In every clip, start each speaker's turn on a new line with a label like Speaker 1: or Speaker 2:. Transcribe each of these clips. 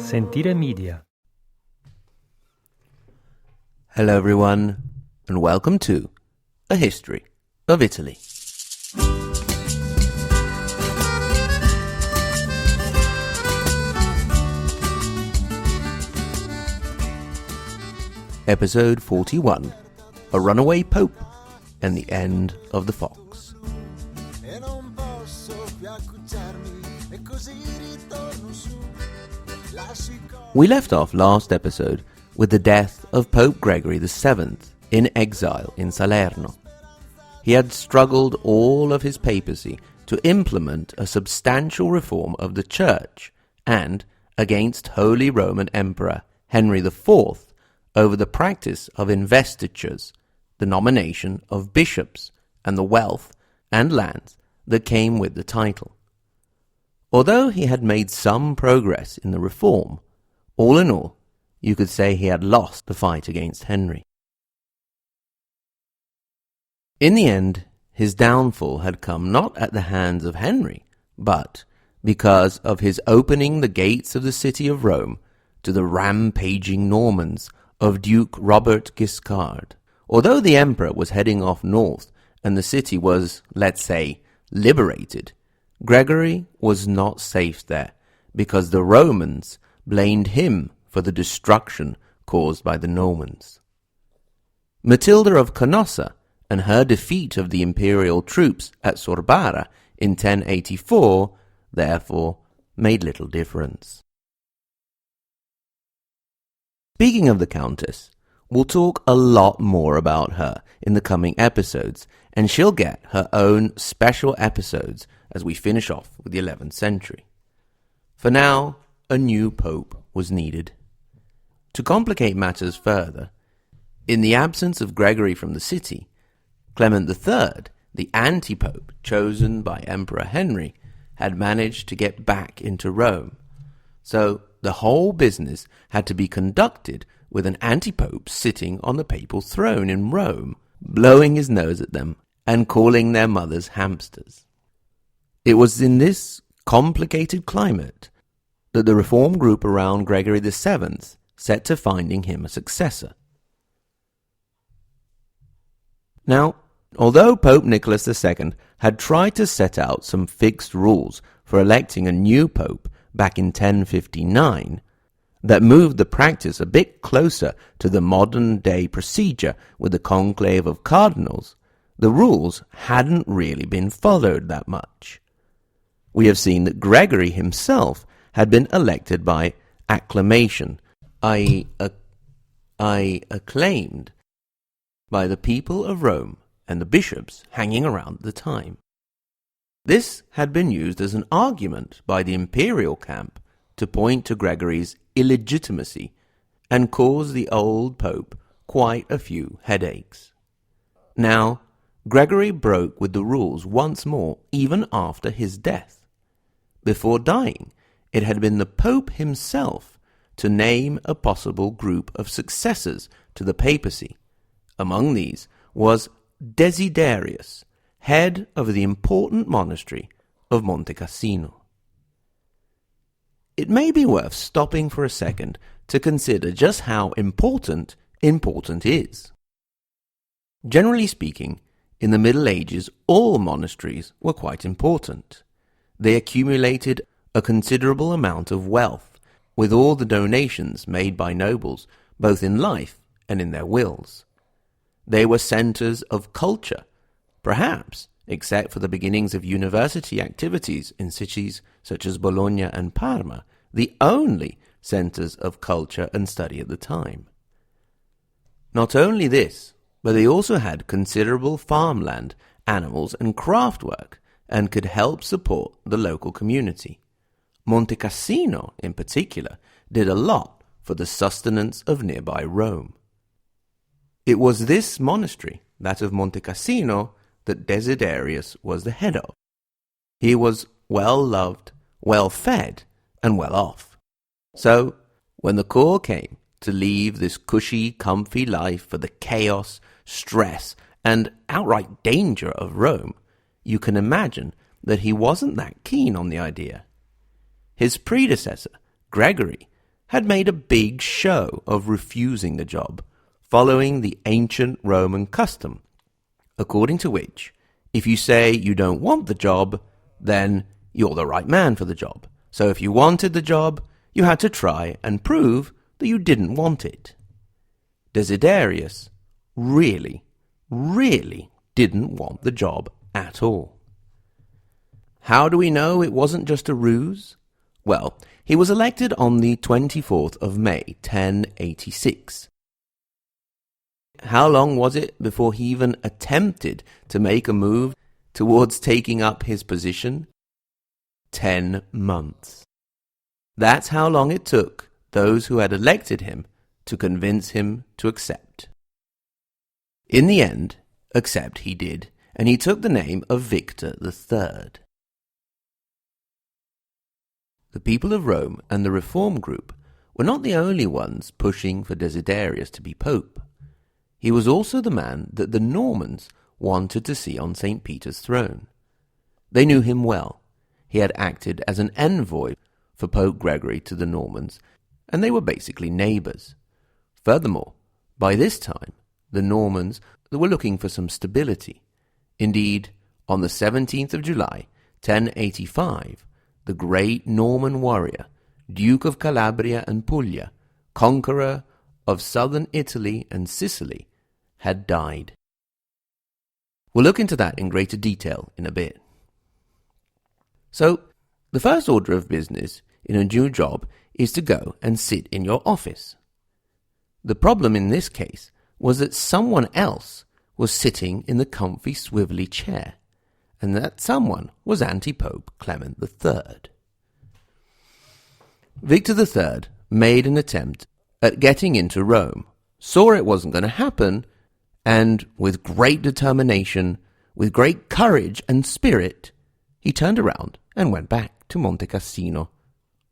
Speaker 1: Sentire Media.
Speaker 2: Hello everyone, and welcome to A History of Italy. Episode 41, A Runaway Pope and the End of the Fox. We left off last episode with the death of Pope Gregory VII in exile in Salerno. He had struggled all of his papacy to implement a substantial reform of the Church and against Holy Roman Emperor Henry IV over the practice of investitures, the nomination of bishops, and the wealth and lands that came with the title. Although he had made some progress in the reform, all in all, you could say he had lost the fight against Henry. In the end, his downfall had come not at the hands of Henry, but because of his opening the gates of the city of Rome to the rampaging Normans of Duke Robert Guiscard. Although the emperor was heading off north and the city was, let's say, liberated, Gregory was not safe there because the Romans blamed him for the destruction caused by the Normans. Matilda of Canossa and her defeat of the imperial troops at Sorbara in 1084, therefore, made little difference. Speaking of the Countess, we'll talk a lot more about her in the coming episodes, and she'll get her own special episodes as we finish off with the 11th century. For now, a new pope was needed. To complicate matters further, in the absence of Gregory from the city, Clement III, the anti-pope chosen by Emperor Henry, had managed to get back into Rome. So the whole business had to be conducted with an anti-pope sitting on the papal throne in Rome, blowing his nose at them and calling their mothers hamsters. It was in this complicated climate that the reform group around Gregory VII set to finding him a successor. Now, although Pope Nicholas II had tried to set out some fixed rules for electing a new pope back in 1059 that moved the practice a bit closer to the modern-day procedure with the conclave of cardinals, the rules hadn't really been followed that much. We have seen that Gregory himself had been elected by acclamation, i.e. acclaimed by the people of Rome and the bishops hanging around at the time. This had been used as an argument by the imperial camp to point to Gregory's illegitimacy and cause the old pope quite a few headaches. Now, Gregory broke with the rules once more even after his death. Before dying, it had been the Pope himself to name a possible group of successors to the papacy. Among these was Desiderius, head of the important monastery of Monte Cassino. It may be worth stopping for a second to consider just how important is. Generally speaking, in the Middle Ages, all monasteries were quite important. They accumulated a considerable amount of wealth, with all the donations made by nobles, both in life and in their wills. They were centers of culture, perhaps, except for the beginnings of university activities in cities such as Bologna and Parma, the only centers of culture and study at the time. Not only this, but they also had considerable farmland, animals, and craftwork, and could help support the local community. Monte Cassino, in particular, did a lot for the sustenance of nearby Rome. It was this monastery, that of Monte Cassino, that Desiderius was the head of. He was well loved, well fed, and well off. So, when the call came to leave this cushy, comfy life for the chaos, stress, and outright danger of Rome, you can imagine that he wasn't that keen on the idea. His predecessor, Gregory, had made a big show of refusing the job, following the ancient Roman custom, according to which, if you say you don't want the job, then you're the right man for the job. So if you wanted the job, you had to try and prove that you didn't want it. Desiderius really didn't want the job at all. How do we know it wasn't just a ruse? Well, he was elected on the 24th of May, 1086. How long was it before he even attempted to make a move towards taking up his position? 10 months. That's how long it took those who had elected him to convince him to accept. In the end, accept he did, and he took the name of Victor III. The people of Rome and the Reform group were not the only ones pushing for Desiderius to be pope. He was also the man that the Normans wanted to see on St. Peter's throne. They knew him well. He had acted as an envoy for Pope Gregory to the Normans, and they were basically neighbours. Furthermore, by this time, the Normans were looking for some stability. Indeed, on the 17th of July, 1085, the great Norman warrior, Duke of Calabria and Puglia, conqueror of southern Italy and Sicily, had died. We'll look into that in greater detail in a bit. So, the first order of business in a new job is to go and sit in your office. The problem in this case was that someone else was sitting in the comfy swivelly chair, and that someone was anti-Pope Clement III. Victor III made an attempt at getting into Rome, saw it wasn't going to happen, and with great determination, with great courage and spirit, he turned around and went back to Monte Cassino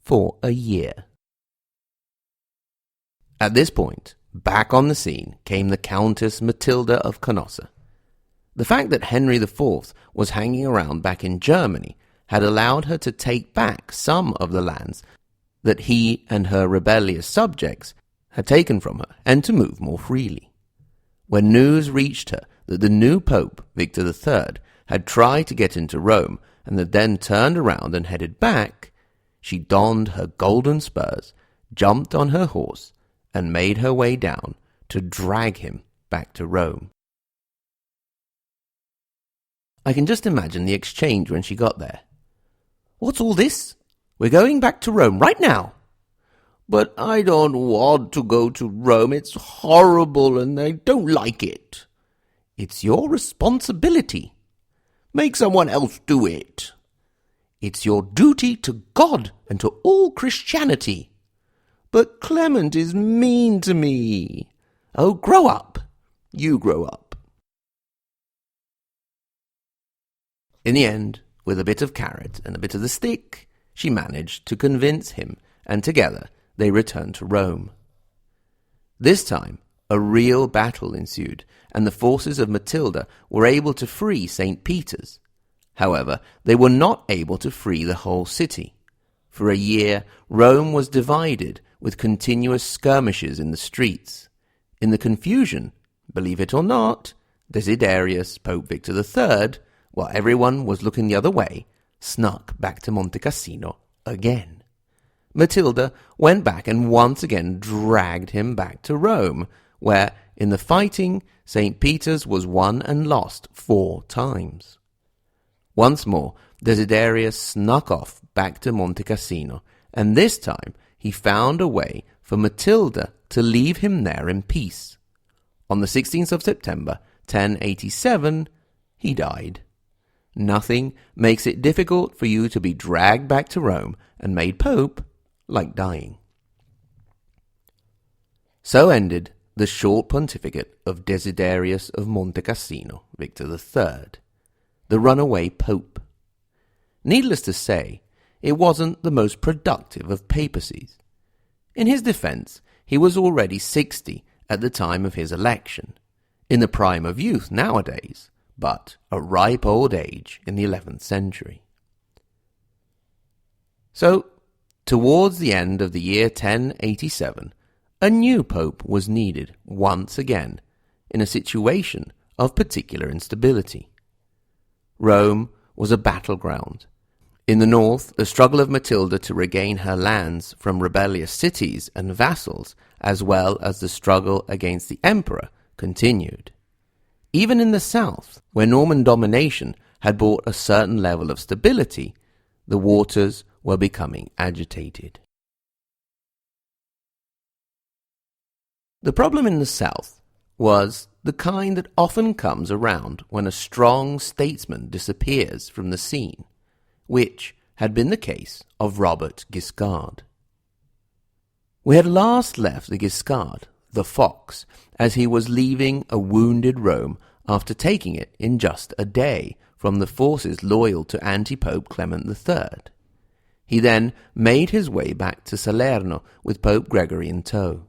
Speaker 2: for a year. At this point, back on the scene came the Countess Matilda of Canossa. The fact that Henry IV was hanging around back in Germany had allowed her to take back some of the lands that he and her rebellious subjects had taken from her, and to move more freely. When news reached her that the new Pope, Victor III, had tried to get into Rome and had then turned around and headed back, she donned her golden spurs, jumped on her horse, and made her way down to drag him back to Rome. I can just imagine the exchange when she got there. "What's all this? We're going back to Rome right now." "But I don't want to go to Rome. It's horrible and I don't like it." "It's your responsibility." "Make someone else do it." "It's your duty to God and to all Christianity." "But Clement is mean to me." "Oh, grow up. You grow up." In the end, with a bit of carrot and a bit of the stick, she managed to convince him, and together they returned to Rome. This time, a real battle ensued, and the forces of Matilda were able to free St. Peter's. However, they were not able to free the whole city. For a year, Rome was divided, with continuous skirmishes in the streets. In the confusion, believe it or not, Desiderius, Pope Victor III, while everyone was looking the other way, snuck back to Monte Cassino again. Matilda went back and once again dragged him back to Rome, where, in the fighting, St. Peter's was won and lost 4 times. Once more, Desiderius snuck off back to Monte Cassino, and this time he found a way for Matilda to leave him there in peace. On the 16th of September, 1087, he died. Nothing makes it difficult for you to be dragged back to Rome and made pope like dying. So ended the short pontificate of Desiderius of Monte Cassino, Victor III, the runaway pope. Needless to say, it wasn't the most productive of papacies. In his defense, he was already 60 at the time of his election, in the prime of youth nowadays, but a ripe old age in the 11th century. So, Towards the end of the year 1087, a new pope was needed once again in a situation of particular instability. Rome was a battleground. In the north, the struggle of Matilda to regain her lands from rebellious cities and vassals, as well as the struggle against the emperor, continued. Even in the south, where Norman domination had brought a certain level of stability, the waters were becoming agitated. The problem in the south was the kind that often comes around when a strong statesman disappears from the scene, which had been the case of Robert Guiscard. We had last left the Guiscard, the fox, as he was leaving a wounded Rome after taking it in just a day from the forces loyal to anti-Pope Clement III. He then made his way back to Salerno with Pope Gregory in tow.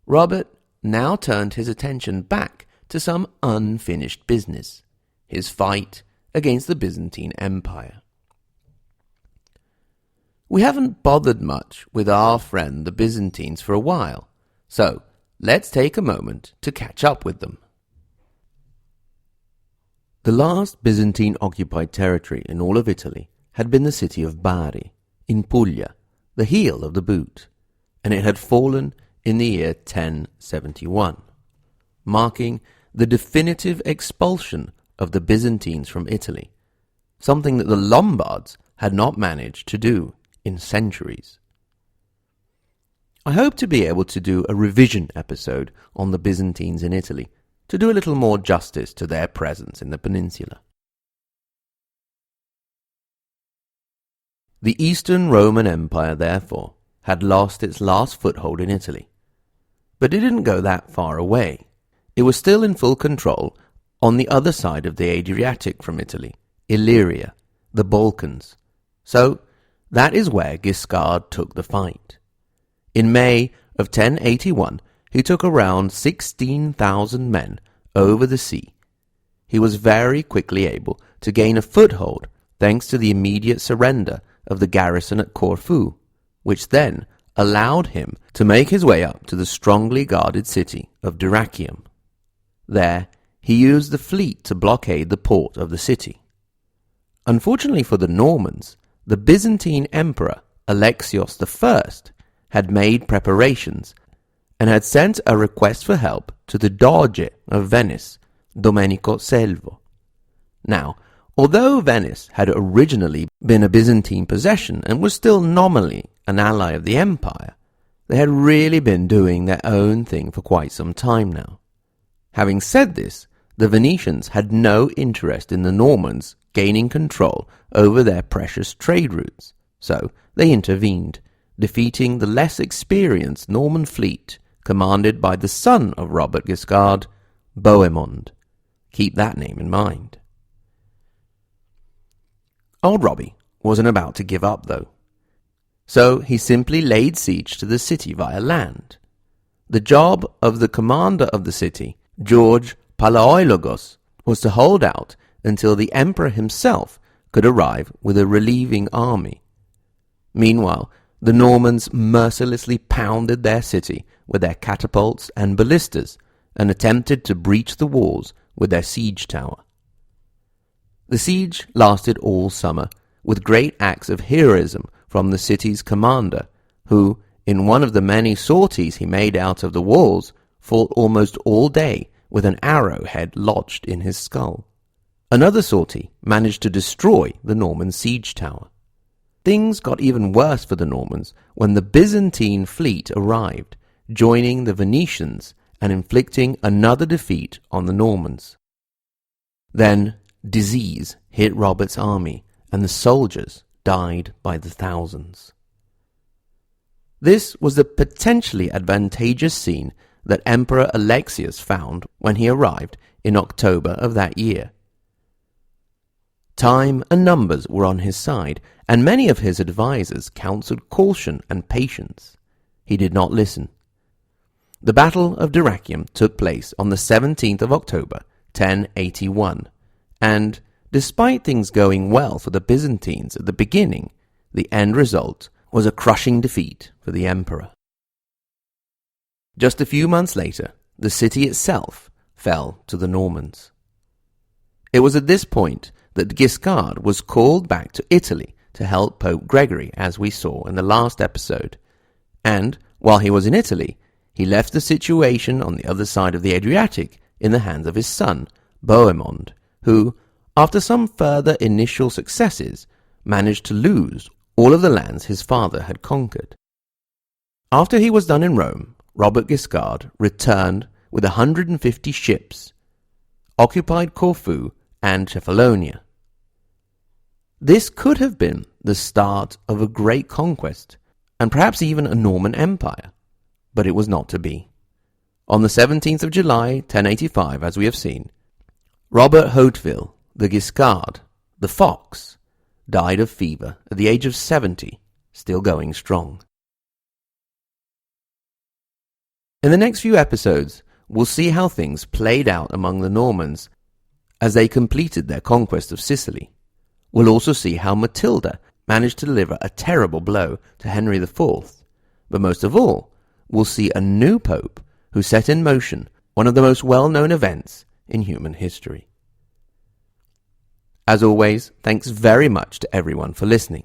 Speaker 2: Robert now turned his attention back to some unfinished business, his fight against the Byzantine Empire. We haven't bothered much with our friend the Byzantines for a while, so let's take a moment to catch up with them. The last Byzantine-occupied territory in all of Italy had been the city of Bari, in Puglia, the heel of the boot, and it had fallen in the year 1071, marking the definitive expulsion of the Byzantines from Italy, something that the Lombards had not managed to do in centuries. I hope to be able to do a revision episode on the Byzantines in Italy to do a little more justice to their presence in the peninsula. The Eastern Roman Empire, therefore, had lost its last foothold in Italy. But it didn't go that far away. It was still in full control on the other side of the Adriatic from Italy, Illyria, the Balkans. So that is where Guiscard took the fight. In May of 1081, he took around 16,000 men over the sea. He was very quickly able to gain a foothold thanks to the immediate surrender of the garrison at Corfu, which then allowed him to make his way up to the strongly guarded city of Dyrrhachium. There, he used the fleet to blockade the port of the city. Unfortunately for the Normans, the Byzantine Emperor Alexios I had made preparations and had sent a request for help to the Doge of Venice, Domenico Selvo. Now, although Venice had originally been a Byzantine possession and was still nominally an ally of the empire, they had really been doing their own thing for quite some time now. Having said this, the Venetians had no interest in the Normans gaining control over their precious trade routes, so they intervened, defeating the less experienced Norman fleet commanded by the son of Robert Guiscard, Bohemond. Keep that name in mind. Old Robbie wasn't about to give up, though. So he simply laid siege to the city via land. The job of the commander of the city, George Palaiologos, was to hold out until the emperor himself could arrive with a relieving army. Meanwhile, the Normans mercilessly pounded their city with their catapults and ballistas and attempted to breach the walls with their siege tower. The siege lasted all summer, with great acts of heroism from the city's commander, who, in one of the many sorties he made out of the walls, fought almost all day with an arrowhead lodged in his skull. Another sortie managed to destroy the Norman siege tower. Things got even worse for the Normans when the Byzantine fleet arrived, joining the Venetians and inflicting another defeat on the Normans. Then disease hit Robert's army, and the soldiers died by the thousands. This was the potentially advantageous scene that Emperor Alexius found when he arrived in October of that year. Time and numbers were on his side, and many of his advisers counseled caution and patience. He did not listen. The Battle of Dyrrhachium took place on the 17th of October, 1081, and despite things going well for the Byzantines at the beginning, the end result was a crushing defeat for the emperor. Just a few months later, the city itself fell to the Normans. It was at this point that Guiscard was called back to Italy to help Pope Gregory, as we saw in the last episode. And, while he was in Italy, he left the situation on the other side of the Adriatic in the hands of his son, Bohemond, who, after some further initial successes, managed to lose all of the lands his father had conquered. After he was done in Rome, Robert Guiscard returned with 150 ships, occupied Corfu and Cephalonia. This could have been the start of a great conquest, and perhaps even a Norman Empire, but it was not to be. On the 17th of July, 1085, as we have seen, Robert Hauteville, the Guiscard, the Fox, died of fever at the age of 70, still going strong. In the next few episodes, we'll see how things played out among the Normans as they completed their conquest of Sicily. We'll also see how Matilda managed to deliver a terrible blow to Henry IV. But most of all, we'll see a new pope who set in motion one of the most well-known events in human history. As always, thanks very much to everyone for listening.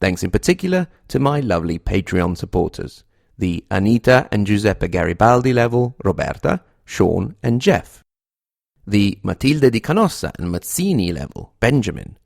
Speaker 2: Thanks in particular to my lovely Patreon supporters, the Anita and Giuseppe Garibaldi level, Roberta, Sean and Jeff. The Matilde di Canossa and Mazzini level, Benjamin.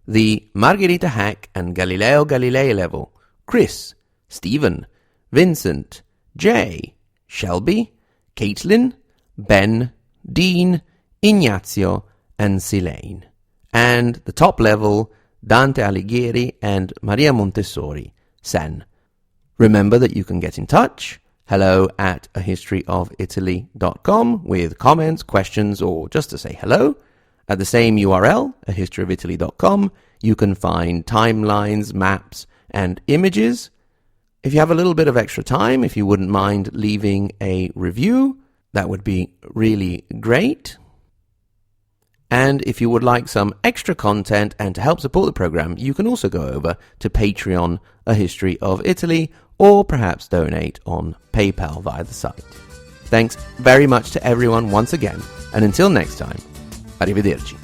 Speaker 2: The Margherita Hack and Galileo Galilei level, Chris, Stephen, Vincent, Jay, Shelby, Caitlin, Ben, Dean, Ignazio and Silane. And the top level, Dante Alighieri and Maria Montessori, Sen. Remember that you can get in touch, hello@ahistoryofitaly.com, with comments, questions, or just to say hello. At the same URL, ahistoryofitaly.com, you can find timelines, maps, and images. If you have a little bit of extra time, if you wouldn't mind leaving a review, that would be really great. And if you would like some extra content and to help support the program, you can also go over to Patreon, A History of Italy, or perhaps donate on PayPal via the site. Thanks very much to everyone once again, and until next time, arrivederci.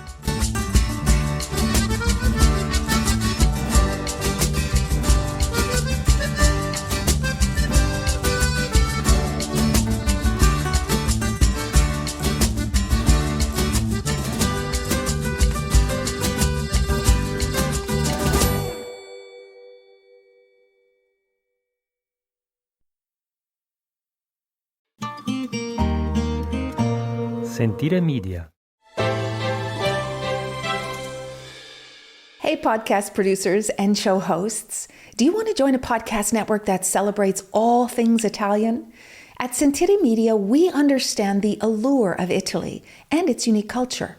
Speaker 1: Sentire Media.
Speaker 3: Hey, podcast producers and show hosts. Do you want to join a podcast network that celebrates all things Italian? At Sentire Media, we understand the allure of Italy and its unique culture.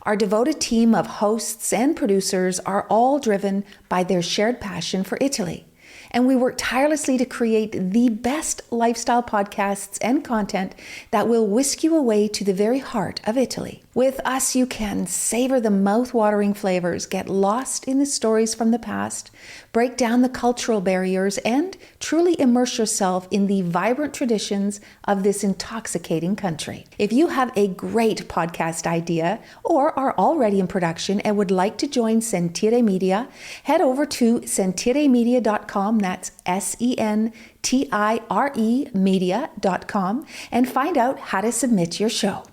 Speaker 3: Our devoted team of hosts and producers are all driven by their shared passion for Italy. And we work tirelessly to create the best lifestyle podcasts and content that will whisk you away to the very heart of Italy. With us, you can savor the mouth-watering flavors, get lost in the stories from the past, break down the cultural barriers, and truly immerse yourself in the vibrant traditions of this intoxicating country. If you have a great podcast idea or are already in production and would like to join Sentire Media, head over to sentiremedia.com, that's SENTIRE media.com, and find out how to submit your show.